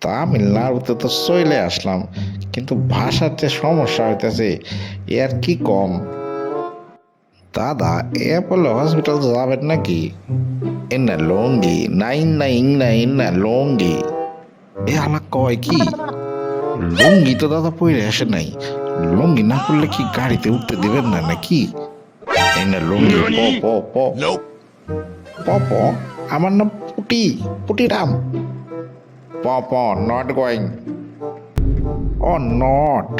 তামিলনাড়ুতে তো চলে আসলাম, কিন্তু ভাষার যে সমস্যা হইতেছে এ আর কি কম। দাদা, অ্যাপোলো হসপিটাল যাবেন নাকি? না লঙ্গি নাই নাই নাই না লঙ্গি। এ আলা কয় কি? লুঙ্গি তো দাদা পরে আসে নাই। লুঙ্গি না পড়লে কি গাড়িতে উঠতে দিবেন না নাকি? এই না লুঙ্গি প প প প প। আমার নাম পুটি, পুটিরাম। প প, নট গোয়িং। ও নট,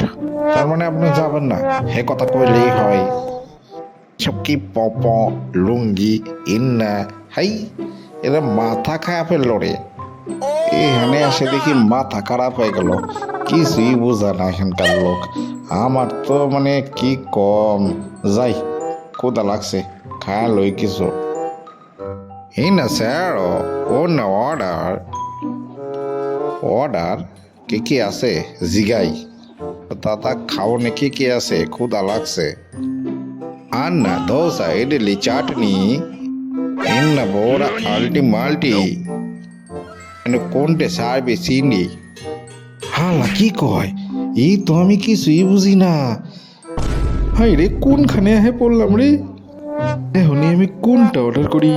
তার মানে আপনি যাবেন না? হে কথা কইলেই হয়। সব কি প প, লুঙ্গি, ইন্না, হাই, এরা মাথা খায়া ফেললো রে। এখানে এসে দেখি মাথা খারাপ হয়ে গেল, কিছুই বোঝা না এখানকার লোক। আমার তো মানে কি কম, যাই, ক্ষুধা লাগছে, খায়া লই কিছু। এই না স্যার, ও না অর্ডার। অর্ডার কি কি আছে জিগাই? দাদা খাওনে কি কি আছে, ক্ষুধা লাগছে। আন্না দোসা ইডলি চাটনি, ইন্না বোরা আল্টি মাল্টি, কোনটে সার্ভে চিনি। হালা কি কয়? এই তো আমি কিছুই বুঝি না। হাই রে, কোনখানে আহে পড়লাম রে। এখনই আমি কোনটা অর্ডার করি?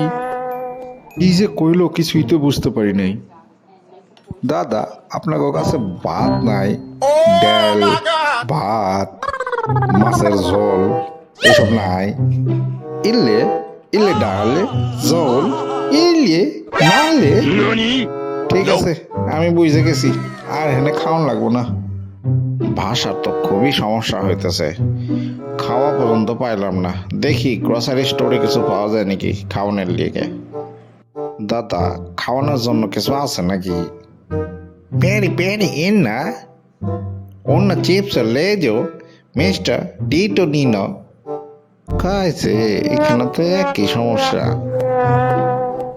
এই যে কইলো কিছুই তো বুঝতে পারি নাই। দাদা, আপনার কাছে ভাত নাই? ডাল, ভাত, মাছের ঝোল এসব নাই? ইল্লে ইল্লে ডালে ঝোল, ইল্লে নালে। ঠিক আছে, আমি বুঝে গেছি, আর এখানে খাওয়ান লাগবো না। ভাষার তো খুবই সমস্যা হইতেছে, খাওয়া পর্যন্ত পাইলাম না। দেখি গ্রসারি স্টোরে কিছু পাওয়া যায় নাকি খাওয়ানোর লিগে। দাদা, খাওয়ানোর জন্য কিছু আছে নাকি? পেরি পেরি ইন না, অন্য চিপস লেজো, মিস্টার ডিটো নিনো। খাইছে, এখানে তো একই সমস্যা।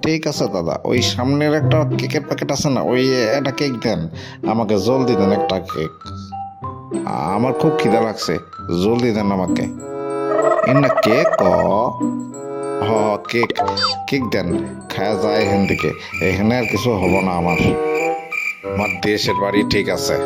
ঠিক আছে দাদা, ওই সামনের একটা কেকের প্যাকেট আছে না, ওই একটা কেক দেন আমাকে, জলদি দেন একটা কেক। আমার খুব খিদা লাগছে, জলদি দেন আমাকে। না কেক হ, কেক, কেক দেন, খাওয়া যায় এখান থেকে। এখানে আর কিছু হবো না আমার, আমার দেশের বাড়ি ঠিক আছে।